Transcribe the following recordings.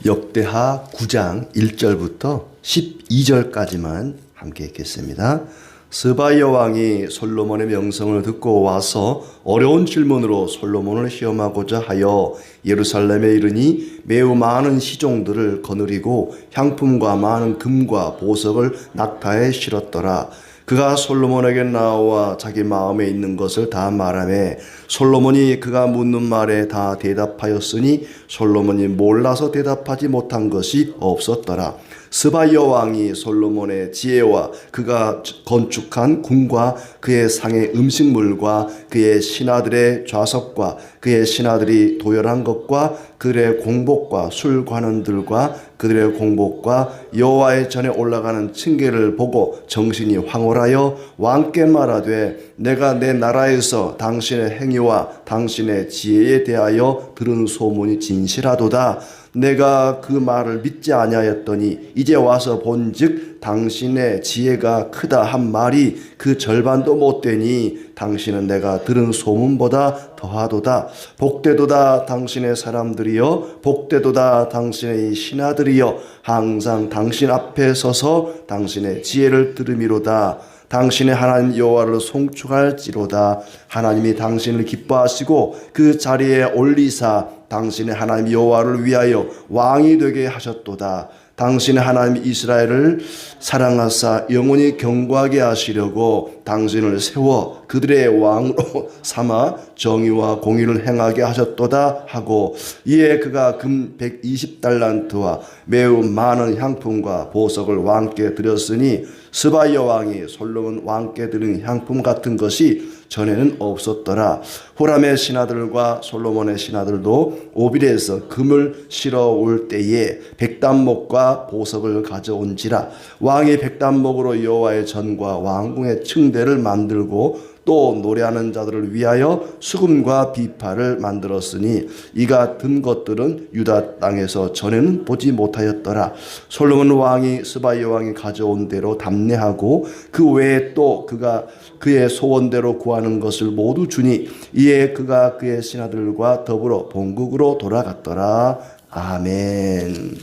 역대하 9장 1절부터 12절까지만 함께 읽겠습니다. 스바야 왕이 솔로몬의 명성을 듣고 와서 어려운 질문으로 솔로몬을 시험하고자 하여 예루살렘에 이르니 매우 많은 시종들을 거느리고 향품과 많은 금과 보석을 낙타에 실었더라. 그가 솔로몬에게 나와 자기 마음에 있는 것을 다 말하매 솔로몬이 그가 묻는 말에 다 대답하였으니 솔로몬이 몰라서 대답하지 못한 것이 없었더라. 스바야 왕이 솔로몬의 지혜와 그가 건축한 궁과 그의 상의 음식물과 그의 신하들의 좌석과 그의 신하들이 도열한 것과 그들의 공복과 술관원들과 그들의 공복과 여호와의 전에 올라가는 층계를 보고 정신이 황홀하여 왕께 말하되 내가 내 나라에서 당신의 행위와 당신의 지혜에 대하여 들은 소문이 진실하도다. 내가 그 말을 믿지 아니하였더니 이제 와서 본즉 당신의 지혜가 크다 한 말이 그 절반도 못 되니 당신은 내가 들은 소문보다 더하도다. 복되도다 당신의 사람들이여, 복되도다 당신의 신하들이여, 항상 당신 앞에 서서 당신의 지혜를 들음이로다. 당신의 하나님 여호와를 송축할지로다. 하나님이 당신을 기뻐하시고 그 자리에 올리사 당신의 하나님 여호와를 위하여 왕이 되게 하셨도다. 당신의 하나님 이스라엘을 사랑하사 영원히 경고하게 하시려고 당신을 세워 그들의 왕으로 삼아 정의와 공의를 행하게 하셨도다 하고, 이에 그가 금 120달란트와 매우 많은 향품과 보석을 왕께 드렸으니 스바야 왕이 솔로몬 왕께 드린 향품 같은 것이 전에는 없었더라. 호람의 신하들과 솔로몬의 신하들도 오빌에서 금을 실어 올 때에 백단목과 보석을 가져온지라. 왕이 백단목으로 여호와의 전과 왕궁의 층대를 만들고 또 노래하는 자들을 위하여 수금과 비파를 만들었으니 이 같은 것들은 유다 땅에서 전에는 보지 못하였더라. 솔로몬 왕이 스바야 왕이 가져온 대로 담례하고 그 외에 또 그가 그의 소원대로 구하는 것을 모두 주니 이에 그가 그의 신하들과 더불어 본국으로 돌아갔더라. 아멘.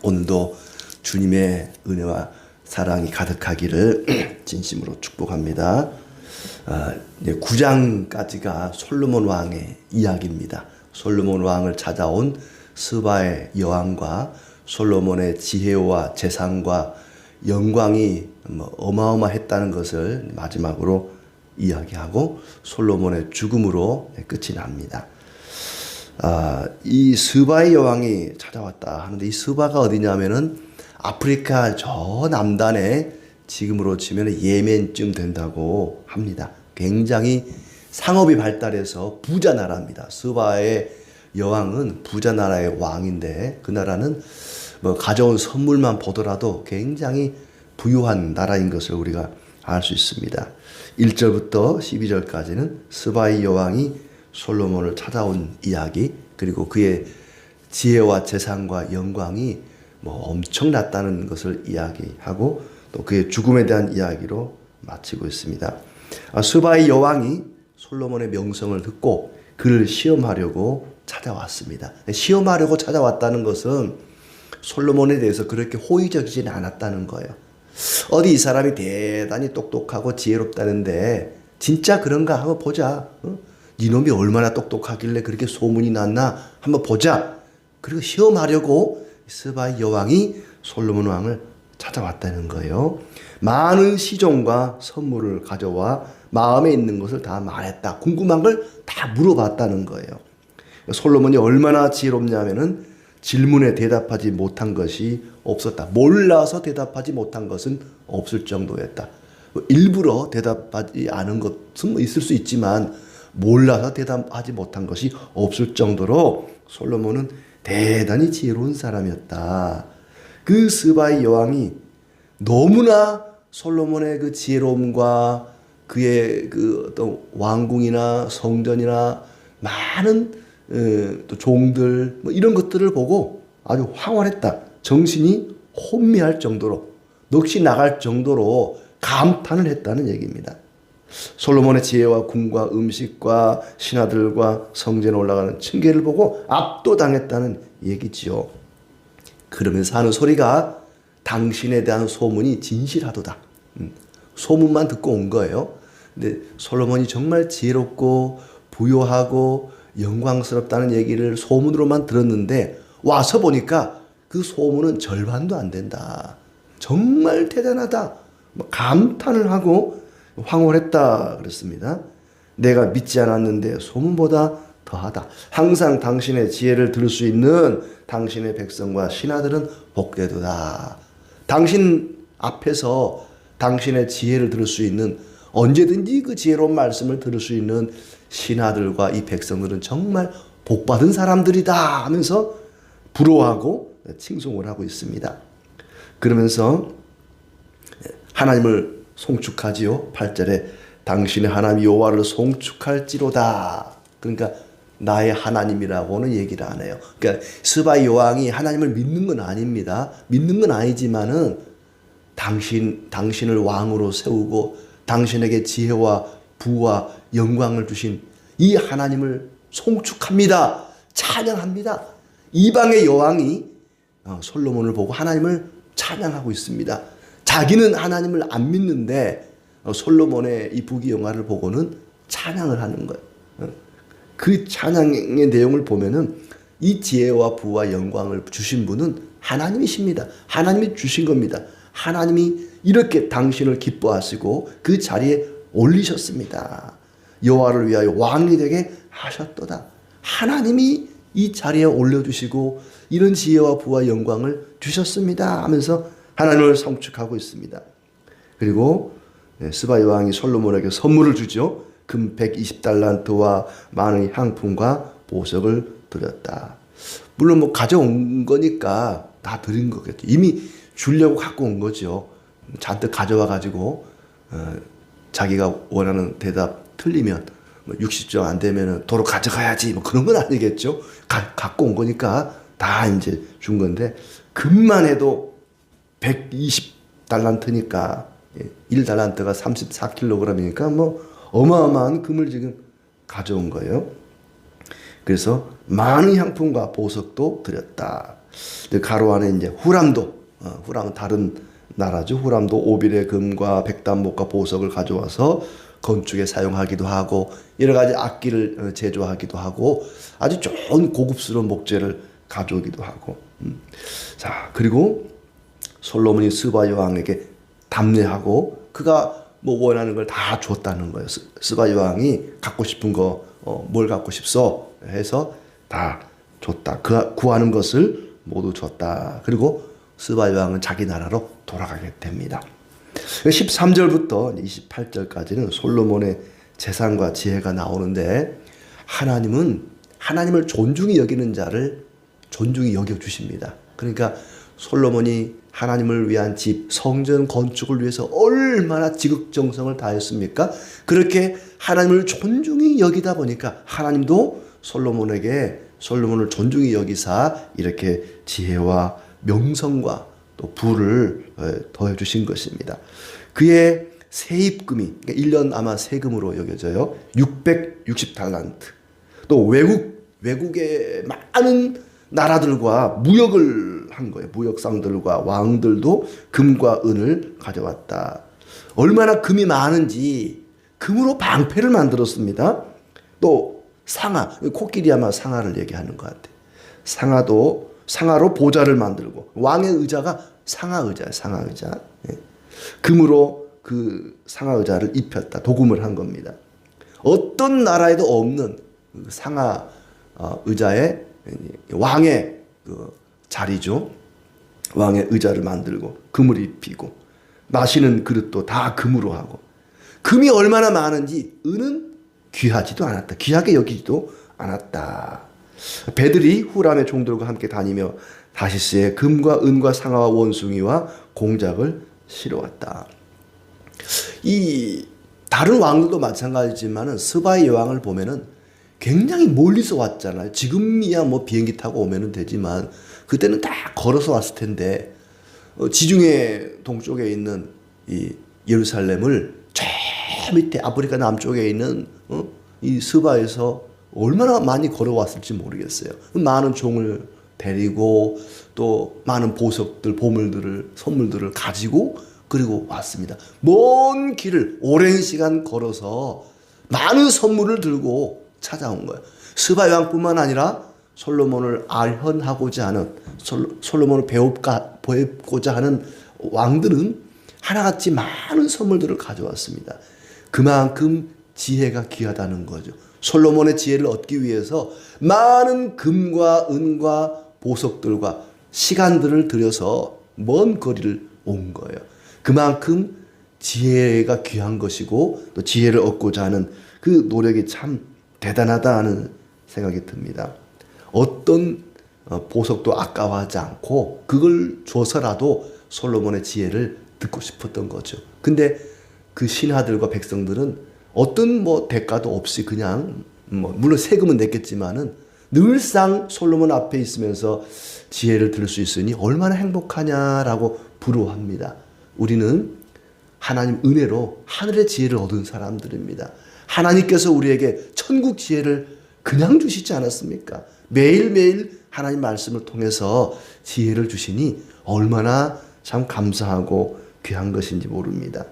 오늘도 주님의 은혜와 사랑이 가득하기를 진심으로 축복합니다. 9장까지가 솔로몬 왕의 이야기입니다. 솔로몬 왕을 찾아온 스바의 여왕과 솔로몬의 지혜와 재산과 영광이 어마어마했다는 것을 마지막으로 이야기하고 솔로몬의 죽음으로 끝이 납니다. 이 스바의 여왕이 찾아왔다 하는데, 이 스바가 어디냐면은 아프리카 저 남단에 지금으로 치면 예멘쯤 된다고 합니다. 굉장히 상업이 발달해서 부자 나라입니다. 스바의 여왕은 부자 나라의 왕인데 그 나라는 가져온 선물만 보더라도 굉장히 부유한 나라인 것을 우리가 알 수 있습니다. 1절부터 12절까지는 스바의 여왕이 솔로몬을 찾아온 이야기, 그리고 그의 지혜와 재산과 영광이 엄청났다는 것을 이야기하고 또 그의 죽음에 대한 이야기로 마치고 있습니다. 스바의 여왕이 솔로몬의 명성을 듣고 그를 시험하려고 찾아왔습니다. 시험하려고 찾아왔다는 것은 솔로몬에 대해서 그렇게 호의적이지 않았다는 거예요. 어디 이 사람이 대단히 똑똑하고 지혜롭다는데 진짜 그런가 한번 보자. 이놈이 얼마나 똑똑하길래 그렇게 소문이 났나 한번 보자. 그리고 시험하려고 스바의 여왕이 솔로몬 왕을 찾아왔다는 거예요. 많은 시종과 선물을 가져와 마음에 있는 것을 다 말했다. 궁금한 걸 다 물어봤다는 거예요. 솔로몬이 얼마나 지혜롭냐면은 질문에 대답하지 못한 것이 없었다. 몰라서 대답하지 못한 것은 없을 정도였다. 일부러 대답하지 않은 것은 있을 수 있지만 몰라서 대답하지 못한 것이 없을 정도로 솔로몬은 대단히 지혜로운 사람이었다. 그 스바의 여왕이 너무나 솔로몬의 그 지혜로움과 그의 그 어떤 왕궁이나 성전이나 많은 또 종들 이런 것들을 보고 아주 황홀했다. 정신이 혼미할 정도로, 넋이 나갈 정도로 감탄을 했다는 얘기입니다. 솔로몬의 지혜와 궁과 음식과 신하들과 성전에 올라가는 층계를 보고 압도당했다는 얘기지요. 그러면서 하는 소리가 당신에 대한 소문이 진실하도다. 소문만 듣고 온 거예요. 근데 솔로몬이 정말 지혜롭고 부요하고 영광스럽다는 얘기를 소문으로만 들었는데 와서 보니까 그 소문은 절반도 안 된다. 정말 대단하다. 감탄을 하고 황홀했다 그랬습니다. 내가 믿지 않았는데 소문보다 더하다. 항상 당신의 지혜를 들을 수 있는 당신의 백성과 신하들은 복되도다. 당신 앞에서 당신의 지혜를 들을 수 있는, 언제든지 그 지혜로운 말씀을 들을 수 있는 신하들과 이 백성들은 정말 복받은 사람들이다 하면서 부러워하고 칭송을 하고 있습니다. 그러면서 하나님을 송축하지요. 8절에 당신의 하나님 여호와를 송축할지로다. 그러니까 나의 하나님이라고는 얘기를 안 해요. 그러니까 스바이 여왕이 하나님을 믿는 건 아닙니다. 믿는 건 아니지만은 당신을 왕으로 세우고 당신에게 지혜와 부와 영광을 주신 이 하나님을 송축합니다. 찬양합니다. 이방의 여왕이 솔로몬을 보고 하나님을 찬양하고 있습니다. 자기는 하나님을 안 믿는데 솔로몬의 이 부귀영화를 보고는 찬양을 하는 거예요. 그 찬양의 내용을 보면은 이 지혜와 부와 영광을 주신 분은 하나님이십니다. 하나님이 주신 겁니다. 하나님이 이렇게 당신을 기뻐하시고 그 자리에 올리셨습니다. 여호와를 위하여 왕이 되게 하셨도다. 하나님이 이 자리에 올려주시고 이런 지혜와 부와 영광을 주셨습니다 하면서 하나님을 송축하고 있습니다. 그리고 스바이 왕이 솔로몬에게 선물을 주죠. 금 120달란트와 많은 향품과 보석을 드렸다. 물론 뭐 가져온 거니까 다 드린 거겠죠. 이미 주려고 갖고 온 거죠. 잔뜩 가져와 가지고 자기가 원하는 대답 틀리면 60점 안 되면 도로 가져가야지 뭐 그런 건 아니겠죠. 갖고 온 거니까 다 이제 준 건데 금만 해도 120달란트니까 1달란트가 34kg이니까 뭐 어마어마한 금을 지금 가져온 거예요. 그래서 많은 향품과 보석도 드렸다. 가로 안에 이제 후람도, 후람은 다른 나라죠. 후람도 오빌의 금과 백단목과 보석을 가져와서 건축에 사용하기도 하고 여러 가지 악기를 제조하기도 하고 아주 좋은 고급스러운 목재를 가져오기도 하고. 자, 그리고 솔로몬이 스바이 왕에게 답례하고 그가 뭐 원하는 걸 다 줬다는 거예요. 스바이 왕이 갖고 싶은 거 뭘 갖고 싶소 해서 다 줬다. 그 구하는 것을 모두 줬다. 그리고 스바이 왕은 자기 나라로 돌아가게 됩니다. 13절부터 28절까지는 솔로몬의 재산과 지혜가 나오는데 하나님을 존중히 여기는 자를 존중히 여겨주십니다. 그러니까 솔로몬이 하나님을 위한 집, 성전 건축을 위해서 얼마나 지극정성을 다했습니까? 그렇게 하나님을 존중히 여기다 보니까 하나님도 솔로몬을 존중히 여기사 이렇게 지혜와 명성과 또 부를 더해 주신 것입니다. 그의 세입금이 그러니까 1년 아마 세금으로 여겨져요. 660달란트. 또 외국의 많은 나라들과 무역을 한 거예요. 무역상들과 왕들도 금과 은을 가져왔다. 얼마나 금이 많은지 금으로 방패를 만들었습니다. 또 상아, 코끼리 아마 상아를 얘기하는 것 같아요. 상아로 보좌를 만들고 왕의 의자가 상아의자예요. 상아의자. 금으로 그 상아의자를 입혔다. 도금을 한 겁니다. 어떤 나라에도 없는 상아 의자에 왕의 그 자리죠. 왕의 의자를 만들고 금을 입히고 마시는 그릇도 다 금으로 하고 금이 얼마나 많은지 은은 귀하지도 않았다. 귀하게 여기지도 않았다. 배들이 후람의 종들과 함께 다니며 다시스에 금과 은과 상아와 원숭이와 공작을 실어왔다. 이 다른 왕들도 마찬가지지만은 스바이 여왕을 보면은 굉장히 멀리서 왔잖아요. 지금이야 뭐 비행기 타고 오면 되지만 그때는 다 걸어서 왔을 텐데 지중해 동쪽에 있는 이 예루살렘을 저 밑에 아프리카 남쪽에 있는 이 스바에서 얼마나 많이 걸어왔을지 모르겠어요. 많은 종을 데리고 또 많은 보석들, 보물들을, 선물들을 가지고 그리고 왔습니다. 먼 길을 오랜 시간 걸어서 많은 선물을 들고 찾아온 거예요. 스바 여왕뿐만 아니라 솔로몬을 알현하고자 하는, 솔로몬을 배우고자 하는 왕들은 하나같이 많은 선물들을 가져왔습니다. 그만큼 지혜가 귀하다는 거죠. 솔로몬의 지혜를 얻기 위해서 많은 금과 은과 보석들과 시간들을 들여서 먼 거리를 온 거예요. 그만큼 지혜가 귀한 것이고 또 지혜를 얻고자 하는 그 노력이 참 대단하다 하는 생각이 듭니다. 어떤 보석도 아까워하지 않고 그걸 줘서라도 솔로몬의 지혜를 듣고 싶었던 거죠. 근데 그 신하들과 백성들은 어떤 대가도 없이 그냥 물론 세금은 냈겠지만은 늘상 솔로몬 앞에 있으면서 지혜를 들을 수 있으니 얼마나 행복하냐라고 부러워합니다. 우리는 하나님 은혜로 하늘의 지혜를 얻은 사람들입니다. 하나님께서 우리에게 천국 지혜를 그냥 주시지 않았습니까? 매일매일 하나님 말씀을 통해서 지혜를 주시니 얼마나 참 감사하고 귀한 것인지 모릅니다.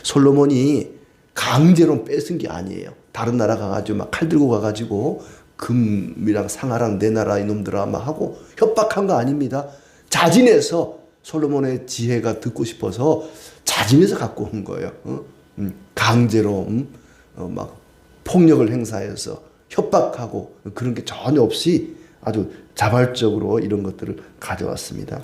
솔로몬이 강제로 뺏은 게 아니에요. 다른 나라 가가지고 막 칼 들고 가가지고 금이랑 상아랑 내놔라 이놈들아 막 하고 협박한 거 아닙니다. 자진해서 솔로몬의 지혜가 듣고 싶어서 자진해서 갖고 온 거예요. 강제로 막 폭력을 행사해서 협박하고 그런 게 전혀 없이 아주 자발적으로 이런 것들을 가져왔습니다.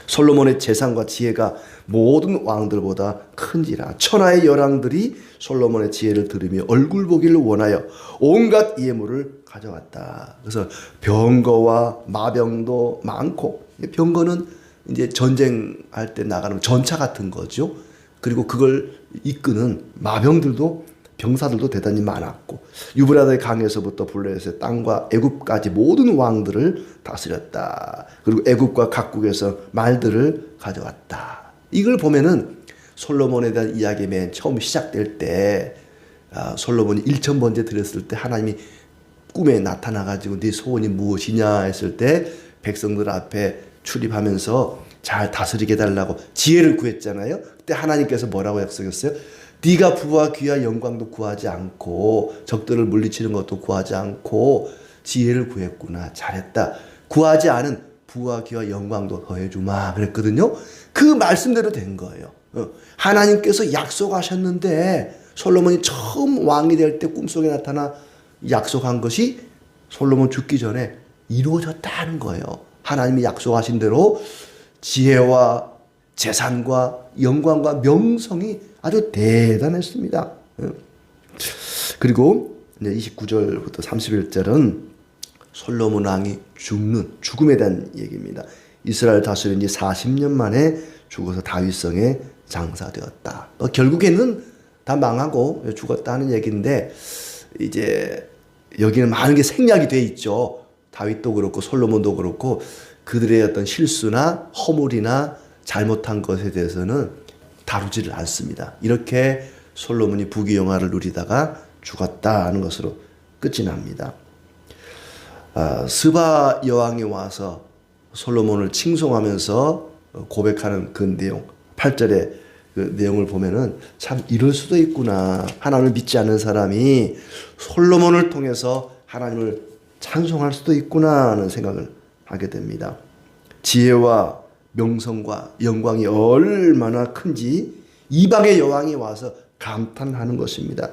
솔로몬의 재산과 지혜가 모든 왕들보다 큰지라 천하의 여왕들이 솔로몬의 지혜를 들으며 얼굴 보기를 원하여 온갖 예물을 가져왔다. 그래서 병거와 마병도 많고, 병거는 이제 전쟁할 때 나가는 전차 같은 거죠. 그리고 그걸 이끄는 마병들도 병사들도 대단히 많았고, 유브라데 강에서부터 블레셋 땅과 애굽까지 모든 왕들을 다스렸다. 그리고 애굽과 각국에서 말들을 가져왔다. 이걸 보면은 솔로몬에 대한 이야기 맨 처음 시작될 때 솔로몬이 1000번째 드렸을 때 하나님이 꿈에 나타나가지고 네 소원이 무엇이냐 했을 때 백성들 앞에 출입하면서 잘 다스리게 해달라고 지혜를 구했잖아요. 그때 하나님께서 뭐라고 약속했어요? 네가 부와 귀와 영광도 구하지 않고 적들을 물리치는 것도 구하지 않고 지혜를 구했구나. 잘했다. 구하지 않은 부와 귀와 영광도 더해주마 그랬거든요. 그 말씀대로 된 거예요. 하나님께서 약속하셨는데 솔로몬이 처음 왕이 될 때 꿈속에 나타나 약속한 것이 솔로몬 죽기 전에 이루어졌다는 거예요. 하나님이 약속하신 대로 지혜와 재산과 영광과 명성이 아주 대단했습니다. 그리고 이제 29절부터 31절은 솔로몬 왕이 죽음에 대한 얘기입니다. 이스라엘 다스린 지 40년 만에 죽어서 다윗성에 장사되었다. 결국에는 다 망하고 죽었다 하는 얘기인데 이제 여기는 많은 게 생략이 돼 있죠. 다윗도 그렇고 솔로몬도 그렇고 그들의 어떤 실수나 허물이나 잘못한 것에 대해서는 다루지를 않습니다. 이렇게 솔로몬이 부귀영화를 누리다가 죽었다 하는 것으로 끝이 납니다. 스바 여왕이 와서 솔로몬을 칭송하면서 고백하는 그 내용, 8절의 그 내용을 보면은 참 이럴 수도 있구나. 하나님을 믿지 않는 사람이 솔로몬을 통해서 하나님을 찬송할 수도 있구나 하는 생각을 하게 됩니다. 지혜와 명성과 영광이 얼마나 큰지 이방의 여왕이 와서 감탄하는 것입니다.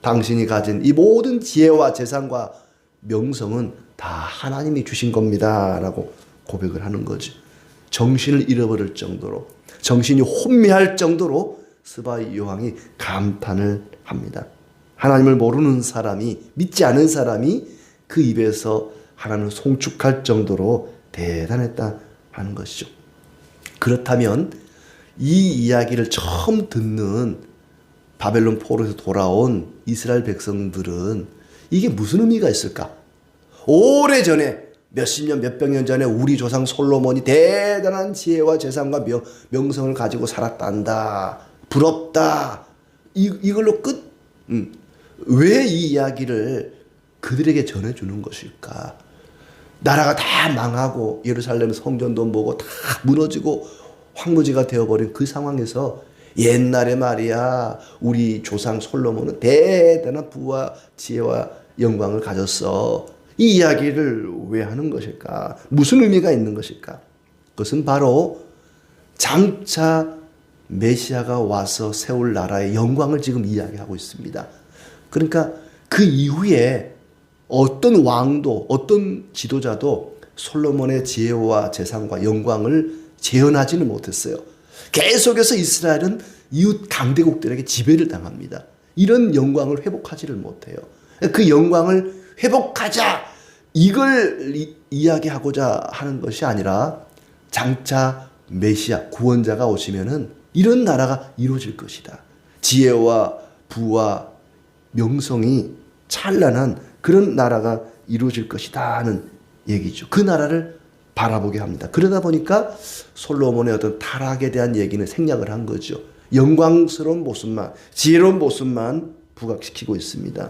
당신이 가진 이 모든 지혜와 재산과 명성은 다 하나님이 주신 겁니다 라고 고백을 하는 거죠. 정신을 잃어버릴 정도로, 정신이 혼미할 정도로 스바 여왕이 감탄을 합니다. 하나님을 모르는 사람이, 믿지 않은 사람이 그 입에서 하나님을 송축할 정도로 대단했다 하는 것이죠. 그렇다면 이 이야기를 처음 듣는 바벨론 포로에서 돌아온 이스라엘 백성들은 이게 무슨 의미가 있을까? 오래전에 몇십 년, 몇백 년 전에 우리 조상 솔로몬이 대단한 지혜와 재산과 명성을 가지고 살았단다. 부럽다. 이걸로 끝? 왜 이 이야기를 그들에게 전해주는 것일까? 나라가 다 망하고 예루살렘 성전도 뭐고 다 무너지고 황무지가 되어버린 그 상황에서 옛날에 말이야 우리 조상 솔로몬은 대단한 부와 지혜와 영광을 가졌어. 이 이야기를 왜 하는 것일까? 무슨 의미가 있는 것일까? 그것은 바로 장차 메시아가 와서 세울 나라의 영광을 지금 이야기하고 있습니다. 그러니까 그 이후에 어떤 왕도 어떤 지도자도 솔로몬의 지혜와 재산과 영광을 재현하지는 못했어요. 계속해서 이스라엘은 이웃 강대국들에게 지배를 당합니다. 이런 영광을 회복하지를 못해요. 그 영광을 회복하자 이걸 이야기하고자 하는 것이 아니라 장차 메시아 구원자가 오시면은 이런 나라가 이루어질 것이다. 지혜와 부와 명성이 찬란한 그런 나라가 이루어질 것이다 하는 얘기죠. 그 나라를 바라보게 합니다. 그러다 보니까 솔로몬의 어떤 타락에 대한 얘기는 생략을 한 거죠. 영광스러운 모습만, 지혜로운 모습만 부각시키고 있습니다.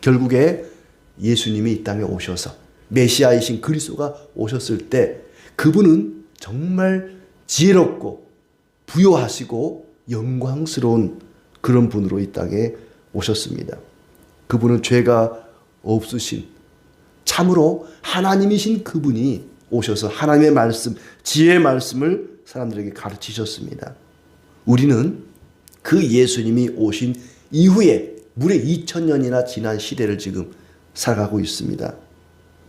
결국에 예수님이 이 땅에 오셔서 메시아이신 그리스도가 오셨을 때 그분은 정말 지혜롭고 부요하시고 영광스러운 그런 분으로 이 땅에 오셨습니다. 그분은 죄가 없으신 참으로 하나님이신 그분이 오셔서 하나님의 말씀, 지혜의 말씀을 사람들에게 가르치셨습니다. 우리는 그 예수님이 오신 이후에 무려 2000년이나 지난 시대를 지금 살아가고 있습니다.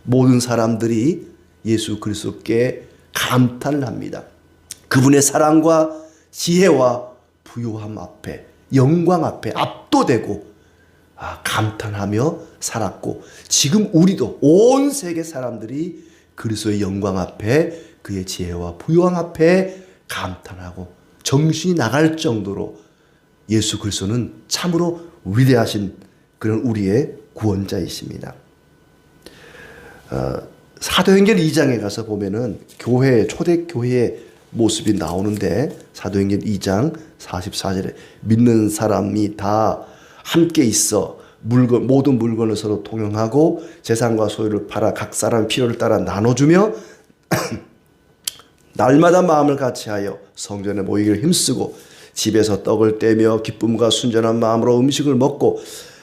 모든 사람들이 예수 그리스도께 감탄을 합니다. 그분의 사랑과 지혜와 부요함 앞에, 영광 앞에 압도되고 감탄하며 살았고, 지금 우리도 온 세계 사람들이 그리스도의 영광 앞에, 그의 지혜와 부요함 앞에 감탄하고 정신이 나갈 정도로 예수 그리스도는 참으로 위대하신 그런 우리의 구원자이십니다. 사도행전 2장에 가서 보면은 교회, 초대교회의 모습이 나오는데, 사도행전 2장 44절에 믿는 사람이 다 함께 있어 모든 물건을 서로 통용하고 재산과 소유를 팔아 각 사람 필요를 따라 나눠주며 날마다 마음을 같이하여 성전에 모이기를 힘쓰고 집에서 떡을 떼며 기쁨과 순전한 마음으로 음식을 먹고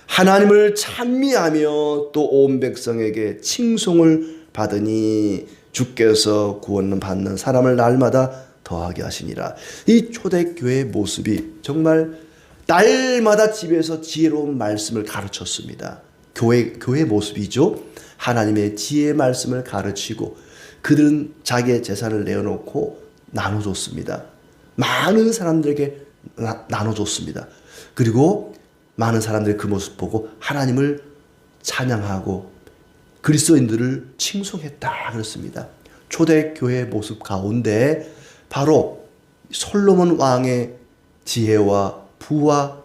하나님을 찬미하며 또 온 백성에게 칭송을 받으니 주께서 구원 받는 사람을 날마다 더하게 하시니라. 이 초대교회의 모습이 정말 날마다 집에서 지혜로운 말씀을 가르쳤습니다. 교회의 모습이죠. 하나님의 지혜의 말씀을 가르치고 그들은 자기의 재산을 내어놓고 나눠줬습니다. 많은 사람들에게 나눠줬습니다. 그리고 많은 사람들이 그 모습 보고 하나님을 찬양하고 그리스도인들을 칭송했다 그렇습니다. 초대교회의 모습 가운데 바로 솔로몬 왕의 지혜와 부와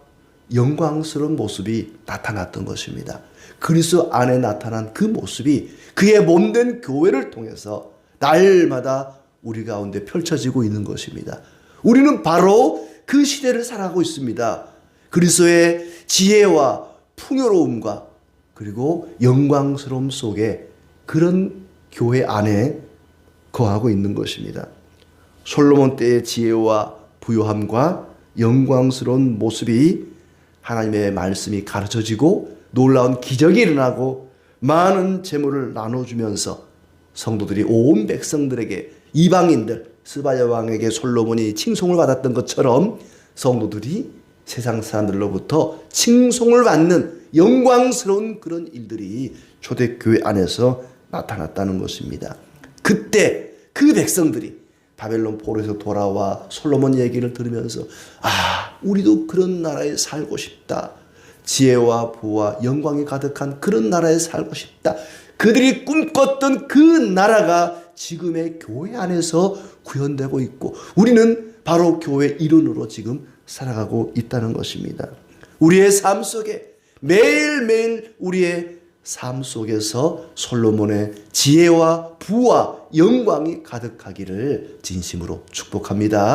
영광스러운 모습이 나타났던 것입니다. 그리스도 안에 나타난 그 모습이 그의 몸된 교회를 통해서 날마다 우리 가운데 펼쳐지고 있는 것입니다. 우리는 바로 그 시대를 살아가고 있습니다. 그리스도의 지혜와 풍요로움과 그리고 영광스러움 속에 그런 교회 안에 거하고 있는 것입니다. 솔로몬 때의 지혜와 부요함과 영광스러운 모습이 하나님의 말씀이 가르쳐지고 놀라운 기적이 일어나고 많은 재물을 나눠주면서 성도들이 온 백성들에게 이방인들 스바야 왕에게 솔로몬이 칭송을 받았던 것처럼 성도들이 세상 사람들로부터 칭송을 받는 영광스러운 그런 일들이 초대교회 안에서 나타났다는 것입니다. 그때 그 백성들이 바벨론 포로에서 돌아와 솔로몬 얘기를 들으면서 우리도 그런 나라에 살고 싶다. 지혜와 부와 영광이 가득한 그런 나라에 살고 싶다. 그들이 꿈꿨던 그 나라가 지금의 교회 안에서 구현되고 있고 우리는 바로 교회 일원으로 지금 살아가고 있다는 것입니다. 우리의 삶 속에 매일매일 우리의 삶 속에서 솔로몬의 지혜와 부와 영광이 가득하기를 진심으로 축복합니다.